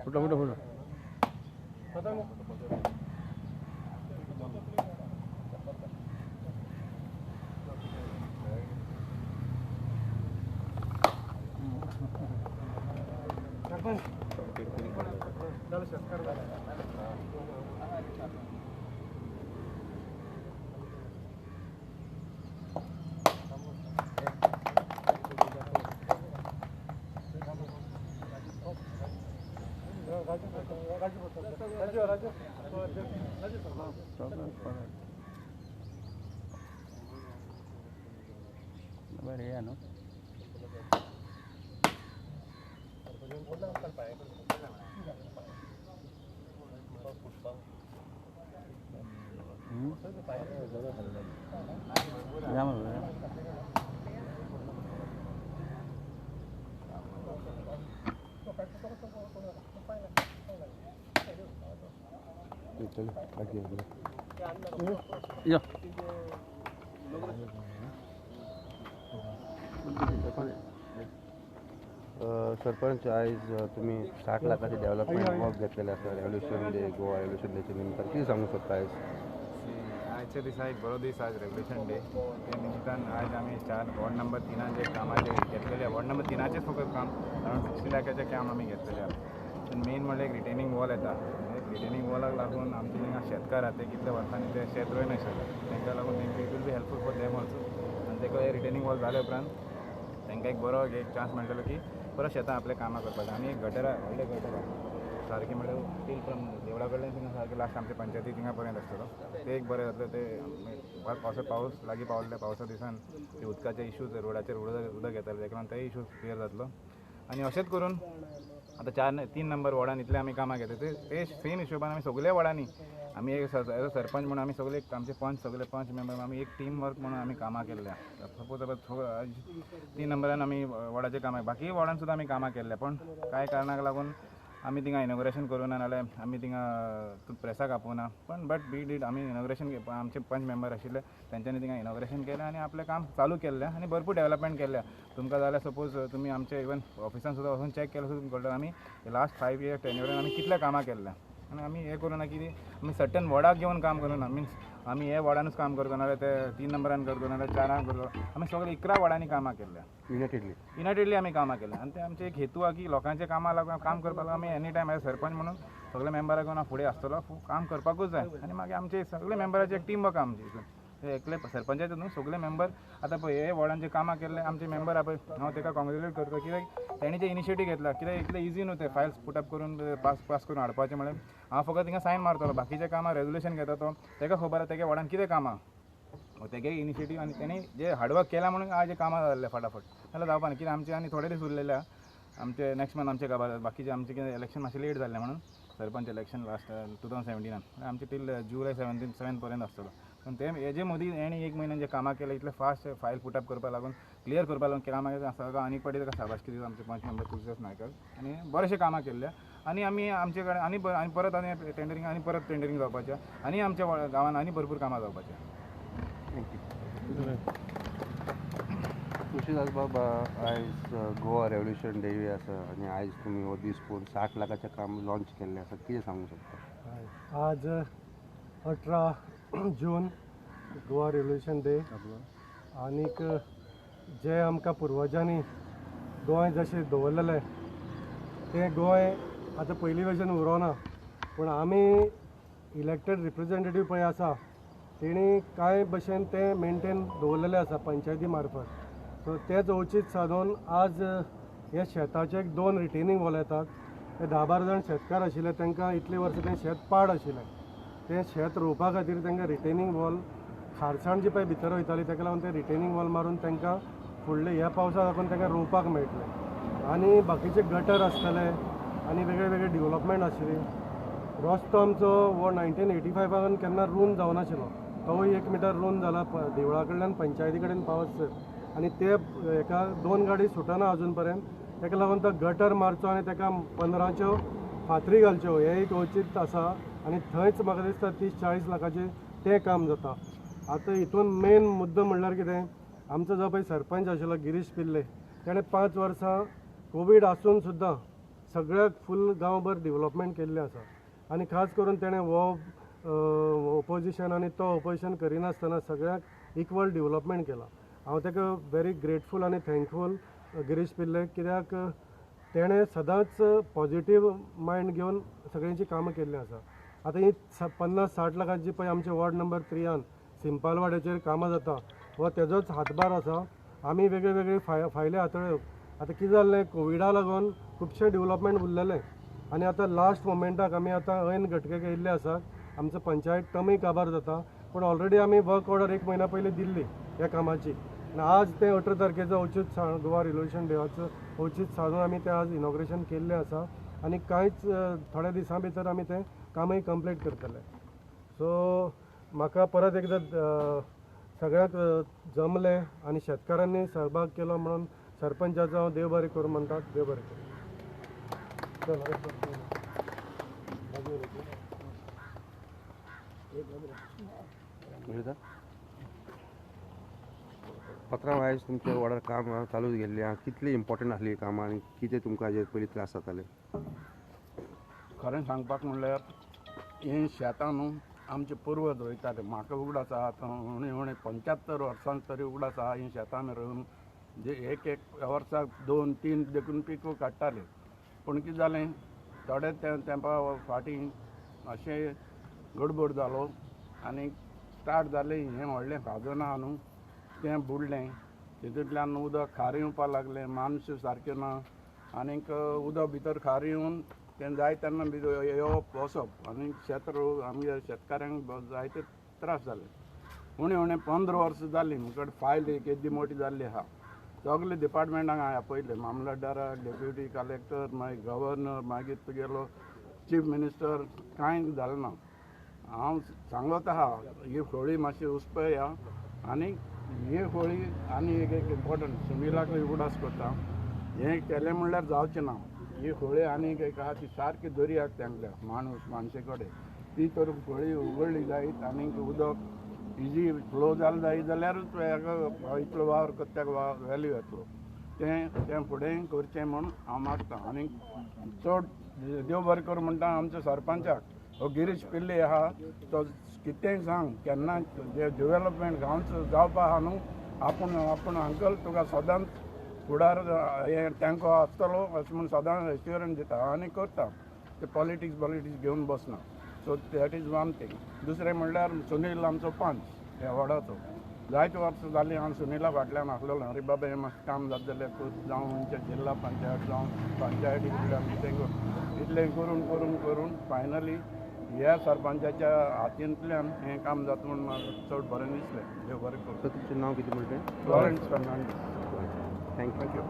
कुठं कुठं कुठं बरे या नो या सरपंच आयज तुम्ही 60 लाखाची डेव्हलपमेंट वर्क घेतलेले आसा रेव्होल्युशन डे गोवा रेव्होल्युशन डेच्या निमित्तान कितें सांगूंक सोदता आयज आजच्या दिसा एक बरो दीस आज रेव्होल्युशन डे ते निमित्तान आज आमी वॉर्ड नंबर 3 जे कामाचे घेतलेले वॉर्ड नंबर 3 फक्त काम अरावंड 60 लाखाचे काम आमी घेतलेले आहा मेन म्हणल्यार एक रिटेनिंग वॉल येता रिटेनिंग वॉलाक लागून आमचे थिंगा शेतकार आहा ते कितल्या वर्सांनी ते शेत रोय नाशिल्ले तांकां लागून तेंकां it will be helpful for them also आनी ताका रिटेनिंग वॉल जाले उपरांत तांकां एक बरो एक चान्स मेळटलो की परत शेतां आपले कामां करपाचें आनी एक गटरां व्हडले गटरां सारकें म्हणल्यार स्टील फ्रॉम देवळा कडल्यान थिंगा सारकें लास्ट आमच्या पंचायती थिंगा पर्यंत आसतलो ते एक बरें जातलें ते पावस लागीं पावले पावसा दिसान ते उदकाचे इश्यूज रोडाचेर उदक येतालें ताका लागून तेय इश्यूज क्लियर जातलो आनी अशेंच करून आतां 3 नंबर वॉर्डान इतले आमी कामां घेता ते सेम हिशोबान आमी सगळ्या वॉर्डांनी आमी एक सरपंच म्हणून आमी सगळे आमचे सगळे पंच मेंबर आमी एक टीम वर्क म्हणून आमी कामां केल्ल्या सपोज 3 नंबरान आमी वॉर्डाचे कामां बाकी वॉर्डान सुद्दां आमी कामां केल्ल्या पण कांय कारणाक लागून आमी थिंगा इनॉग्रेशन करूं ना नाल्यार आमी थिंगा प्रेसाक आपोवना पण बट बी डीड आमी इनॉग्रेशन आमचे पंच मेंबर आशिल्ले तेंच्यांनी थिंगा इनॉग्रेशन केलें आनी आपलें काम चालू केल्लें आनी भरपूर डेव्हलपमेंट केल्ल्या तुमकां जाल्यार सपोज तुमी आमचे इवन ऑफिसान सुद्दां वचून चॅक केल्यार सुद्दां कळटा आमी लास्ट 5 इयर्स टेन्युरान आमी कितलें कामां केल्ल्या आनी आमी हें करूं ना की आमी सर्टन वॉर्डाक घेवन काम करूं ना मिन्स आमी हे वॉर्डानूच काम करता नाल्यार ते 3 नंबरान करता नाल्यार 4 करता आमी सगळे 11 वॉर्डांनी कामां केल्ल्या युनायटेडली आमी कामां केल्या आनी ते आमचे एक हेतू आहा की लोकांचे कामां लागून काम करपाक आमी एनी टायम एज सरपंच म्हणून सगळे मेंबराक घेवन फुडें आसतलो काम करपाकूच जाय आनी मागीर आमचे सगळे मेंबराची एक टीम वर्क आहा आमची ते एकले सरपंचाचे न्हू सगळे मेंबर आतां पळय हे वॉर्डांचे कामां केल्ले आमचे मेंबर आहा पळय हांव ताका कॉंग्रेच्युलेट करता कित्याक तेणी जे इनिशिएटीव घेतला कित्याक इतलें इजी न्हू ते फायल्स पुटअप करून पास करून हाडपाचें म्हळ्यार हांव फकत थिंगा सायन मारतलो बाकीचे कामां रेजोल्युशन घेता तो ताका खबर आहा तेगे वॉर्डान कितें कामां तेगे इनिशिएटीव आनी तेणी जे हार्डवर्क केला म्हणून आज जे कामां जाल्ले फटाफट नाल्यार जावपा ना कित्याक आमचे आनी थोडे दीस उरलेले आहा आमचे नेक्स्ट मंथ आमचे काबार बाकीचे आमचे कितें इलेक्शन मातशें लेट जाल्लें म्हणून सरपंच इलेक्शन लास्ट 2017 आमचे टील जुलय 7 पर्यंत आसतलो पण ते हेजे मदीं हेणी 1 म्हयन्यान जे कामां केले इतले फास्ट फायल पुटअप करपा लागून क्लियर करपा लागून कामां सगळ्या आनी पडे ताका शाबासकी दिता आमचे पंच मेंबर तुळशीदास नायकाक आनी बरेशे कामां केल्ले आनी आमी आमचे कडेन आनी परत आनी टेंडरींग आनी परत टेंडरींग जावपाचें आनी आमच्या गांवांत आनी भरपूर कामां जावपाचें तुळशीदास बाबा आयज गोवा रेव्होल्युशन डे आसा आनी आयज तुमी हो दीस पळोवन 60 लाखाचें काम लॉन्च केल्लें आसा कितें सांगूंक शकता आज 18 जून गोवा रेव्होल्युशन डे आनीक जे आमकां पुर्वजांनी गोंय जशें दवरलेलें तें गोंय आतां पयलीं भशेन उरोना पूण आमी इलेक्टेड रिप्रेझेंटेटीव पळय आसा तेणी कांय भशेन तें मेनटेन दवरलेलें आसा पंचायती मार्फत सो तेच औचीत सादून आज हे शेताचे 2 रिटेनिंग वॉल येतात ते 10-12 जाण शेतकार आशिल्ले तांकां इतले वर्सां तें शेत पाड आशिल्लें तें शेत रोवपा खातीर तांकां रिटेनिंग वॉल खारसाण जी पळय भितर वयताली ताका लागून तें रिटेनिंग वॉल मारून तांकां फुडले ह्या पावसा लागून तांकां रोवपाक मेळटलें आनी बाकीचे गटर आसतले आनी वेगळे वेगळे डेवलपमेंट आशिल्ली रस्तो आमचो हो 1985 केन्ना रूंद जावनाशिल्लो तोवूय 1 मिटर रूंद जाला देवळा कडल्यान पंचायती कडेन पावसर आनी ते एका 2 गाडी सुटना अजून पर्यंत ताका लागून तो गटर मारचो आनी ताका 15च्यो फातरी घालच्यो हें एक औचित्य आसा आनी थंयच म्हाका दिसता 30-40 लाखाचें तें काम जाता आतां हितून मेन मुद्दो म्हणल्यार कितें आमचो जो पळय सरपंच आशिल्लो गिरीश पिल्ले ताणें 5 वर्सां कोवीड आसून सुद्दां सगळ्याक फूल गांवभर डेवलपमेंट केल्लें आसा आनी खास करून ताणें हो ओपोजिशन आनी तो ओपोजिशन करिनासतना सगळ्याक इक्वल डेवलपमेंट केला हांव ताका व्हेरी ग्रेटफूल आनी थँकफूल गिरीश पिल्ले कित्याक तेणें सदांच पॉझिटीव मायंड घेवन सगळ्यांची कामां केल्लीं आसा आतां ही 50-60 लाखांची पळय आमच्या वॉर्ड नंबर 3 सिंपालवाड्याचेर कामां जाता हो तेजोच हातभार आसा आमी वेगळे वेगळे फायले हाताळ्यो आतां कितें जाल्लें कोविडा लागून खुबशें डेवलपमेंट उरलेलें आनी आतां लास्ट मोमेंटाक आमी आतां ऐन घटकेक येयल्ले आसा आमचो पंचायत टर्मूय काबार जाता पूण ऑलरेडी आमी वर्क ऑर्डर 1 म्हयन्या पयलीं दिल्ली ह्या कामाची आनी आज तें 18 तारखेचो औचित्य गोवा रेल्वेशन डेवाचो औचित्य साधून आमी तें आज इनॉग्रेशन केल्लें आसा आनी कांयच थोड्या दिसां भितर आमी तें कामय कंप्लीट करतले सो म्हाका परत एकदां सगळ्यांक जमले आनी शेतकारांनी सहभाग केलो म्हणून सरपंचाचो हांव देव बरें करूं म्हणटा देव बरें करूं पात्रांव आयज तुमचे वाड्यार काम चालू गेल्ली कितली इम्पॉर्टंट आसली कामां आनी कितें तुमकां हाजेर पयलीं त्रास जाताले खरें सांगपाक म्हणल्यार हें शेतां न्हू आमचे पुर्वज रोयताले म्हाका उगड आसा आतां उणें 75 वर्सां तरी उगड आसा हें शेतां आमी रोवन जे एक वर्साक 2-3 देखून पिको काडटाले पूण कितें जालें थोडे तेंपा फाटीं अशें गडबड जालो आनी स्टार्ट जालें हें व्हडलें खाजोन आहा न्हू तें बुडलें तितूंतल्यान उदक खारें येवपा लागलें मानसूय सारकें ना आनीक उदक भितर खारें येवन तें जाय तेन्ना येवप वचप आनी शेत आमच्या शेतकाऱ्यांक जायते त्रास जाले उणें उणें 15 वर्सां जालीं म्हजे फायल एक येदी मोठी जाल्ली आहा सगळे डिपार्टमेंटाक हांवें आपयले मामलेदाराक डेप्युटी कलेक्टर मागीर गव्हर्नर मागीर तुगेलो चीफ मिनिस्टर कांय जालें ना हांव सांगत आहा ही होळी मातशी उस्पया आनी ही होळी आनी एक इम्पॉर्टंट सुनिलाक उगडास करता हें केलें म्हणल्यार जावचें ना ही होळी आनीक एक आहा ती सारकी दर्याक तेंगल्या माणसे कडेन ती तर होळी उगडली जायत आनीक उदक इजी फ्लो जालें जायत जाल्यारूच हेका इतलो वावर त्याक वॅल्यू येतलो तें फुडें करचें म्हूण हांव मागतां आनीक चड देव बरें कर म्हणटा आमच्या सरपंचाक हो गिरीश पिल्ले आहा तो कितेंय सांग केन्ना जे डेवलपमेंट गांवचो जावपा आहा न्हू आपूण अंकल तुका सदांच फुडार हें तेंको आसतलो अशें म्हूण सदांच एश्युरन्स दिता आनी करता ते पॉलिटिक्स घेवन बसना so that is one thing दुसरें म्हणल्यार सुनील आमचो पंच ह्या वाड्याचो जायते वर्सां जालीं हांव सुनिला फाटल्यान आसलेलो अरे बाबा हें मातशें काम जाता जाल्यार जावं आमच्या जिल्ला पंचायत जावं पंचायती कडल्यान कितें इतलें करून फायनली ह्या सरपंचाच्या हातींतल्यान हें काम जाता म्हूण म्हाका चड बरें दिसलें देव बरें करूं तुमचें नांव कितें म्हणलें लॉरेन्स फर्नांडीस थँक्यू